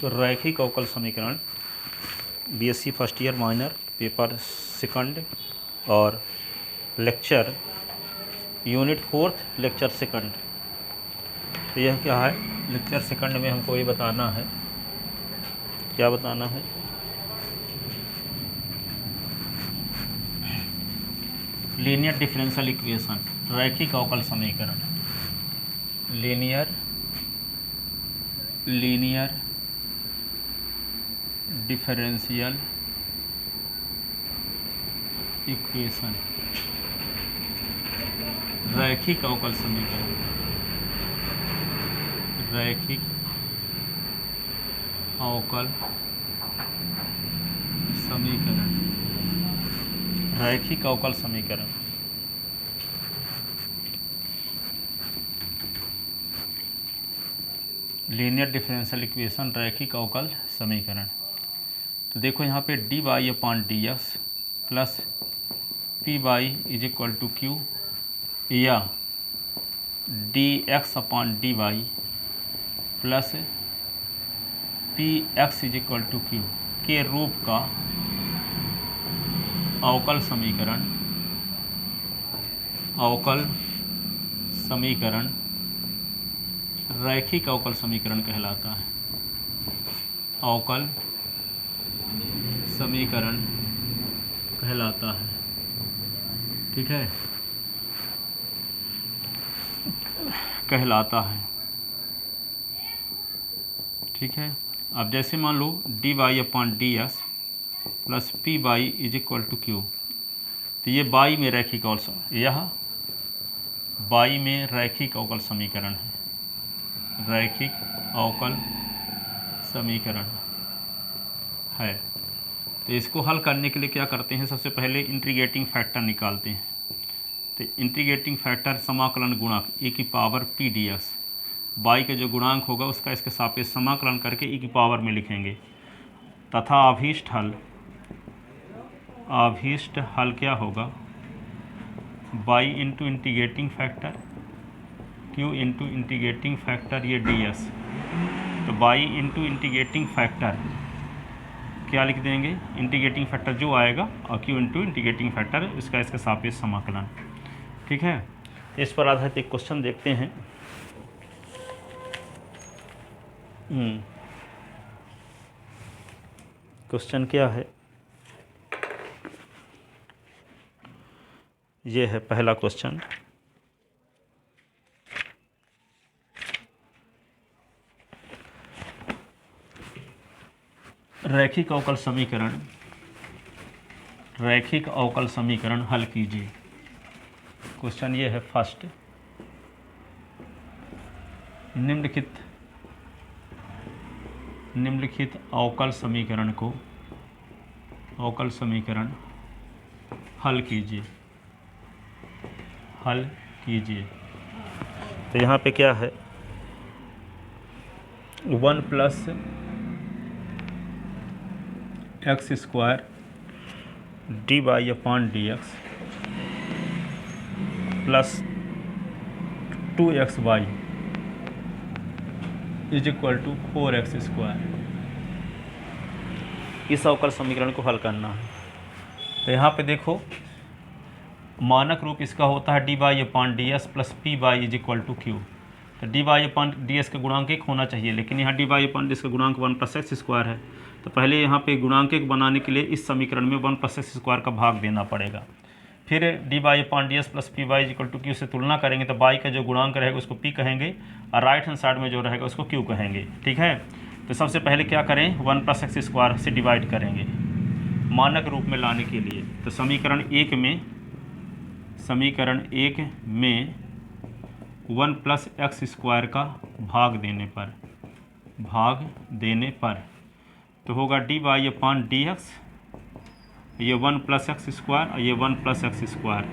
तो रैखिक अवकल समीकरण BSc first year minor paper second और lecture unit fourth lecture second. तो यह क्या है, लेक्चर सेकंड में हमको ये बताना है, क्या बताना है, लीनियर डिफरेंशियल इक्वेशन, रैखिक अवकल समीकरण, लीनियर डिफरेंशियल इक्वेशन, रैखिक अवकल समीकरण, रैखिक अवकल समीकरण, रैखिक अवकल समीकरण। लीनियर डिफरेंशियल इक्वेशन, रैखिक अवकल समीकरण। तो देखो यहाँ पे D Y upon D x plus P Y is equal to Q या D X upon D Y plus P X is equal to Q के रूप का अवकल समीकरण, अवकल समीकरण रैखिक अवकल समीकरण कहलाता है। अवकल समीकरण कहलाता है, ठीक है, कहलाता है, ठीक है। अब जैसे मान लो D Y upon D S plus P Y is equal to Q, तो ये बाई में रैखिक अवकल, यह बाई में रैखिक अवकल समीकरण है, रैखिक अवकल समीकरण है। तो इसको हल करने के लिए क्या करते हैं, सबसे पहले इंटीग्रेटिंग फैक्टर निकालते हैं। तो इंटीग्रेटिंग फैक्टर समाकलन गुणक e की power P D x, by का जो गुणांक होगा उसका इसके सापेक्ष समाकलन करके e की पावर में लिखेंगे, तथा अभीष्ट हल क्या होगा, by into integrating factor q into integrating factor ये डी एस। तो बाई इंटू इंटीग्रेटिंग फैक्टर क्या लिख देंगे, इंटीग्रेटिंग फैक्टर जो आएगा और q इंटू इंटीग्रेटिंग फैक्टर इसका इसके सापेक्ष समाकलन, ठीक है। इस पर आधारित एक क्वेश्चन देखते हैं। क्वेश्चन क्या है, ये है पहला क्वेश्चन। रैखिक अवकल समीकरण, रैखिक अवकल समीकरण हल कीजिए। क्वेश्चन ये है फर्स्ट, निम्नलिखित अवकल समीकरण को, अवकल समीकरण हल कीजिए, हल कीजिए। तो यहाँ पे क्या है, 1 plus x square d Y upon D x plus 2 x y is equal to 4 x square, इस अवकल समीकरण को हल करना है। तो यहाँ पे देखो मानक रूप इसका होता है D Y upon D S plus P Y is equal to Q. तो D Y upon D S का गुणांक 1 होना चाहिए, लेकिन यहाँ D Y upon D S का गुणांक 1 प्लस एक्स स्क्वायर है। तो पहले यहाँ पे गुणांक 1 बनाने के लिए इस समीकरण में 1 प्लस एक्स स्क्वायर का भाग देना पड़ेगा। फिर d Y upon D S plus P Y is equal to q से तुलना करेंगे, तो वाई का जो गुणांक रहेगा उसको पी कहेंगे और राइट हैंड साइड में जो रहेगा उसको क्यू कहेंगे, ठीक है। तो सबसे पहले क्या करें, 1 प्लस एक्स स्क्वायर से डिवाइड करेंगे मानक रूप में लाने के लिए। तो समीकरण एक में 1 प्लस एक्स स्क्वायर का भाग देने पर तो होगा D Y upon D X, ये 1 प्लस एक्स स्क्वायर और ये 1 प्लस एक्स स्क्वायर,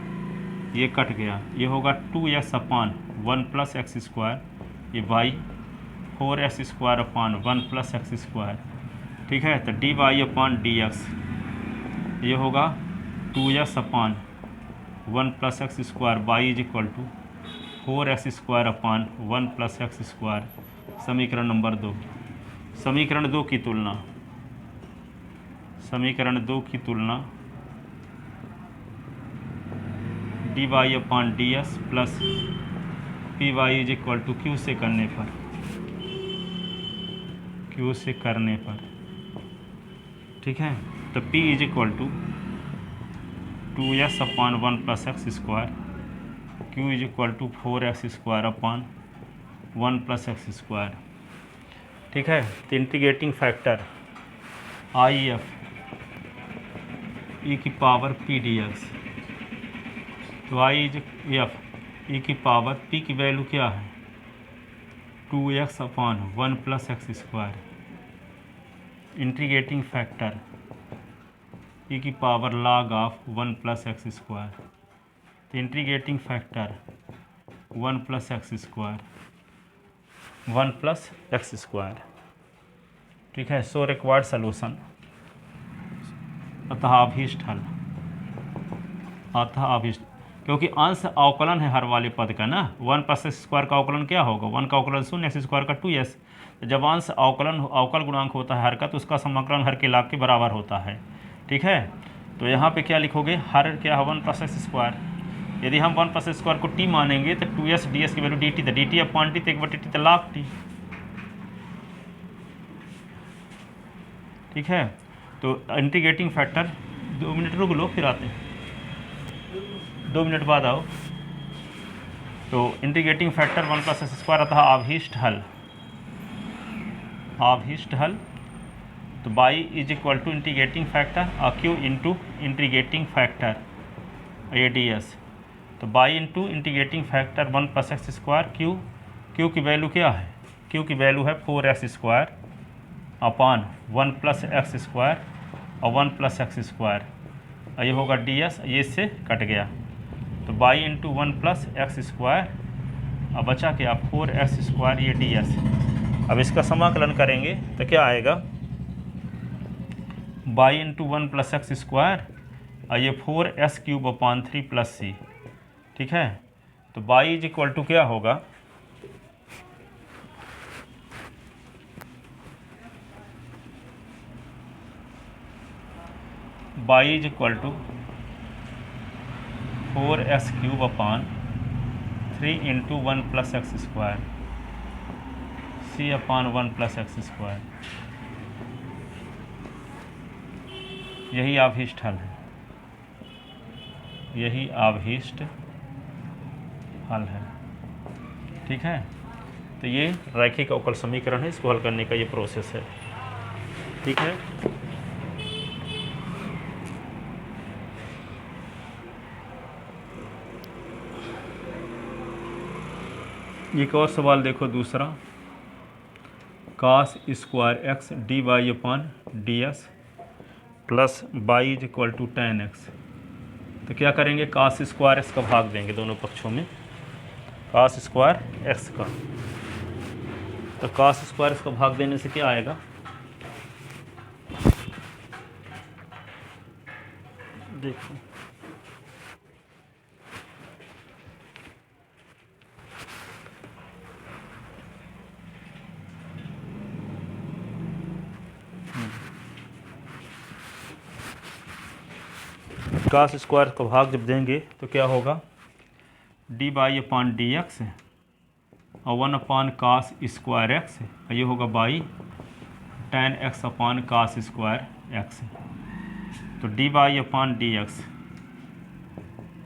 ये कट गया, ये होगा 2x upon 1 plus x square, ये Y 4x square upon 1 plus x square, ठीक है। तो D Y upon D X ये होगा 2x upon 1 plus x square Y is equal to 4x square upon 1 plus x square, समीकरण number 2। समीकरण 2 की तुलना, समीकरण 2 की तुलना d Y upon D S plus P Y is equal to q से करने पर, क्यू से करने पर, ठीक है। तो p is equal to 2s upon 1 plus x square, q is equal to 4x square upon 1 plus x square, ठीक है। तो integrating factor I F e की पावर पी डी एक्स, तो आई इज एफ ई की power P की value क्या है 2x upon 1 plus x square, integrating factor ई की power log of 1 plus x square, तो integrating factor 1 plus x square, 1 plus x square, ठीक है। सो required solution, अतः अभीष्ट हल, अतः अभीष्ट, क्योंकि अंश अवकलन है हर वाले पद का ना। 1 प्लस एक्स स्क्वायर का अवकलन क्या होगा, 1 का अवकलन 0, एक्स स्क्वायर का 2s। जब अंश अवकलन अवकल गुणांक होता है हर का, तो उसका समाकलन हर के लाभ के बराबर होता है, ठीक है। तो यहाँ पे क्या लिखोगे, हर क्या है 1 प्लस एक्स स्क्वायर। यदि हम 1 प्लस एक्स स्क्वायर को t मानेंगे तो 2s ds की वैल्यू dt, तो dt अपॉन टी, तो 1/t तो log t, ठीक है। तो इंटीग्रेटिंग फैक्टर, 2 मिनट रुक लो फिर आते हैं, 2 मिनट बाद आओ। तो integrating factor 1 plus x square, अतः अभीष्ट हल, अभीष्ट हल। तो Y is equal to integrating factor और Q into integrating factor A D S. तो Y into integrating factor 1 plus x square, Q की वैल्यू क्या है, क्यू की वैल्यू है 4x square upon 1 plus x square और 1 प्लस एक्स स्क्वायर, ये होगा डी एस, ये इससे कट गया। तो Y into 1 plus x square, अब बचा क्या 4x स्क्वायर, ये डी एस। अब इसका समाकलन करेंगे तो क्या आएगा, by into 1 plus x square और ये 4s क्यूब अपॉन 3 प्लस सी, ठीक है। तो बाई इज इक्वल टू क्या होगा, y is equal to 4s cube upon 3 into 1 plus x square, c upon 1 plus x square, यही अभीष्ट हल है, यही अभीष्ट हल है, ठीक है। तो ये रैखिक अवकल समीकरण है, इसको हल करने का ये प्रोसेस है, ठीक है। एक और सवाल देखो दूसरा, cos square x d Y upon D S plus y is equal to ten x. तो क्या करेंगे, कास स्क्वायर एक्स का भाग देंगे दोनों पक्षों में, कास स्क्वायर एक्स का। तो कास स्क्वायर एक्स का भाग देने से क्या आएगा, देखो कास स्क्वायर का भाग जब देंगे तो क्या होगा, D Y upon D X और 1 अपॉन कास स्क्वायर एक्स, ये होगा Y tan X upon cos square X. तो D Y upon D X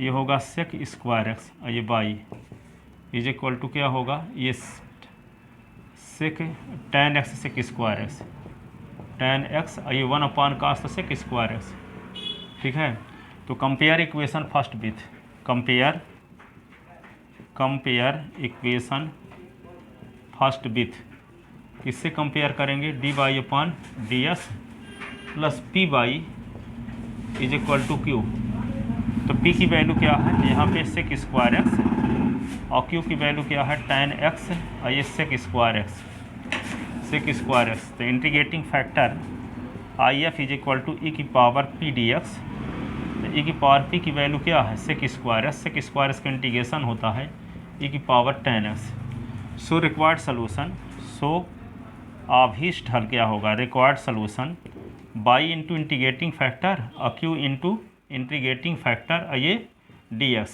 ये होगा सेक स्क्वायर एक्स और ये बाई इज इक्वल टू क्या होगा, ये sec tan X sec square X, tan X और ये 1 अपॉन कास तो सेक स्क्वायर एक्स, ठीक है। तो compare equation first with, compare equation first with, किससे कंपेयर करेंगे, D Y upon D S plus P by is equal to Q. तो P की वैल्यू क्या है, यहाँ पे सेक स्क्वायर एक्स और क्यू की वैल्यू क्या है टेन एक्स और ये sec square X, sec square X. तो integrating factor I F is equal to E की पावर पी डी एक्स। तो ई की पावर पी की वैल्यू क्या है, sec square X, sec square X का इंटीग्रेशन होता है ई की power tan X. So required solution, so अभीष्ट हल क्या होगा, required solution Y into integrating factor Q into integrating factor ये dx।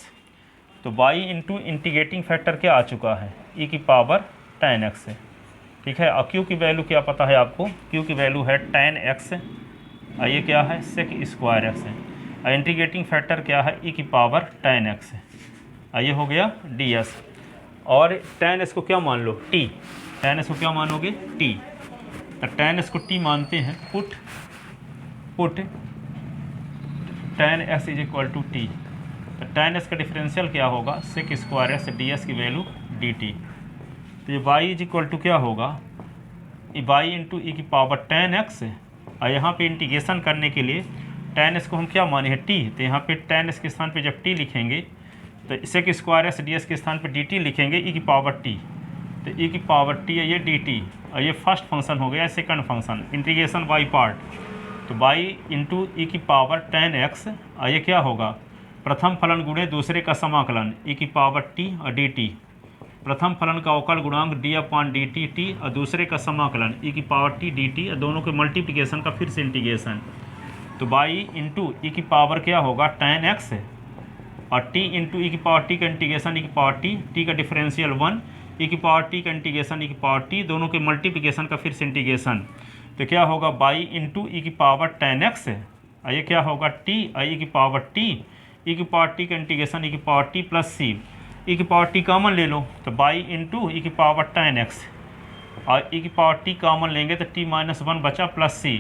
तो बाई इंटू इंटीग्रेटिंग फैक्टर क्या आ चुका है, e की पावर tan x है, ठीक है। और q की वैल्यू क्या पता है आपको, q की वैल्यू है tan x, ये क्या है सेक स्क्वायर x है, और इंटीग्रेटिंग फैक्टर क्या है e की पावर tan x है, ये हो गया ds। और tan s को क्या मान लो t, tan s को क्या मानोगे t, तो tan s को t मानते हैं, put tan x is equal to t. तो tan s का डिफरेंशियल क्या होगा, सेक स्क्वायर s ds की वैल्यू dt। तो ये y इज इक्वल टू क्या होगा, y इंटू ई की पावर tan x, और यहाँ पे इंटीग्रेशन करने के लिए tan s को हम क्या माने हैं t, तो यहाँ पे tan s के स्थान पे जब t लिखेंगे तो सेक स्क्वायर s ds के स्थान पे dt लिखेंगे e की पावर t, तो e की पावर t है ये dt, और ये फर्स्ट फंक्शन हो गया, second function integration by part, तो y इंटू ई की पावर tan x, और ये क्या होगा प्रथम फलन गुणे दूसरे का समाकलन e की पावर t और dt, प्रथम फलन का अवकल गुणांक d/dt t और दूसरे का समाकलन e की पावर t dt, और दोनों के मल्टीप्लिकेशन का फिर से इंटीग्रेशन। तो y इंटू ई की पावर क्या होगा tan x, और t इंटू ई की पावर t का इंटीग्रेशन e की पावर t का डिफरेंशियल 1, e की पावर t का इंटीग्रेशन e की पावर t, दोनों के मल्टीप्लिकेशन का फिर से इंटीग्रेशन। तो क्या होगा y इंटू ई की पावर tan x, ये क्या होगा t, e की पावर t, e की पावर t का इंटीग्रेशन e की power t plus c, e की पावर t कॉमन ले लो, तो y इंटू ई की पावर tan x, और e की पावर t कॉमन लेंगे तो t माइनस 1 बचा प्लस c,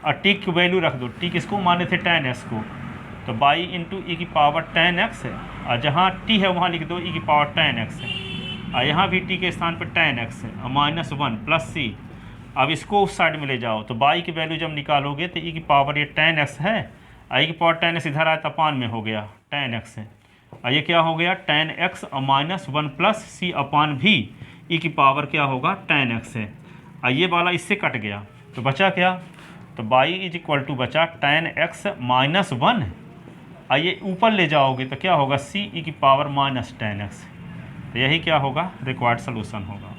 और t की वैल्यू रख दो, t किसको माने थे tan x को, तो y इंटू ई की पावर tan x है, और जहाँ t है वहाँ लिख दो e की पावर tan x है, और यहाँ भी t के स्थान पर tan x है, और माइनस 1 प्लस c। अब इसको उस साइड में ले जाओ, तो y की वैल्यू जब निकालोगे तो e की पावर ये tan x है, और e की पावर tan x इधर आया तो अपान में हो गया tan x है, और ये क्या हो गया tan x और माइनस 1 प्लस c अपान भी e की पावर क्या होगा tan x है, और ये वाला इससे कट गया तो बचा क्या, तो y इज इक्वल टू बचा tan x माइनस 1, और ये ऊपर ले जाओगे तो क्या होगा c e की पावर माइनस tan x। तो यही क्या होगा रिक्वायर्ड सोल्यूशन होगा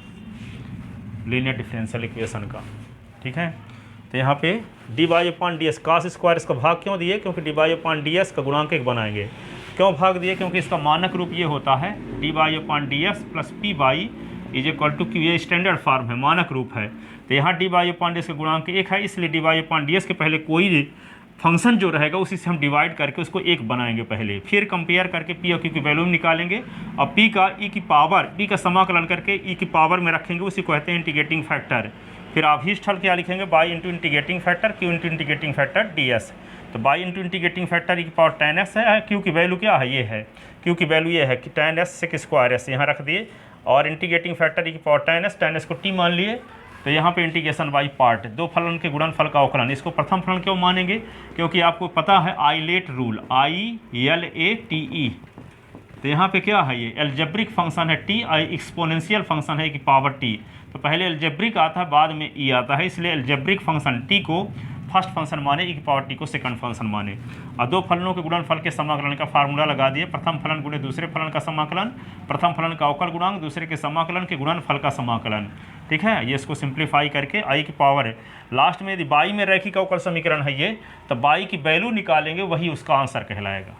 लीनियर डिफरेंशियल इक्वेशन का, ठीक है। तो यहाँ पे dy/ds cos स्क्वायर इसका भाग क्यों दिए, क्योंकि dy/ds का गुणांक एक बनाएंगे। क्यों भाग दिए, क्योंकि इसका मानक रूप ये होता है dy/ds plus P by is equal to q, ये स्टैंडर्ड फॉर्म है, मानक रूप है। तो यहाँ dy/ds का गुणांक एक है, इसलिए dy/ds के पहले कोई फंक्शन जो रहेगा उसी से हम डिवाइड करके उसको एक बनाएंगे पहले, फिर कंपेयर करके पी और क्यू की वैल्यू निकालेंगे, और पी का ई की पावर, पी का समाकलन करके ई की पावर में रखेंगे, उसी को कहते हैं इंटीग्रेटिंग फैक्टर। फिर अभीष्ट हल क्या लिखेंगे, by into integrating factor Q into integrating factor ds। तो बाई इंटू इंटीग्रेटिंग फैक्टर ई की पावर tan x है, क्यू की वैल्यू क्या है, ये है क्यू की वैल्यू ये है कि tan s sec square s यहाँ रख दिए, और इंटीग्रेटिंग फैक्टर ई की पावर tan s को t मान लिए। तो यहाँ पे इंटीग्रेशन बाई पार्ट, दो फलन के गुणनफल का अवकलन, इसको प्रथम फलन क्यों मानेंगे, क्योंकि आपको पता है आइलेट रूल, ILATE। तो यहाँ पे क्या है, ये एल्जेब्रिक फंक्शन है t, एक्सपोनेंशियल फंक्शन है कि पावर t, तो पहले एल्जेब्रिक आता है बाद में e आता है, इसलिए एल्जेब्रिक फंक्शन t को फर्स्ट फंक्शन माने, e की पावर t को सेकंड फंक्शन माने। और दो फलनों के गुणनफल के समाकलन का फार्मूला लगा दिए, प्रथम फलन गुणे दूसरे फलन का समाकलन, प्रथम फलन का अवकल गुणांक दूसरे के समाकलन के गुणनफल का समाकलन, ठीक है। ये इसको सिंप्लीफाई करके i की पावर है, लास्ट में यदि बाई में रैखिक अवकल समीकरण है ये, तो बाई की वैल्यू निकालेंगे, वही उसका आंसर कहलाएगा।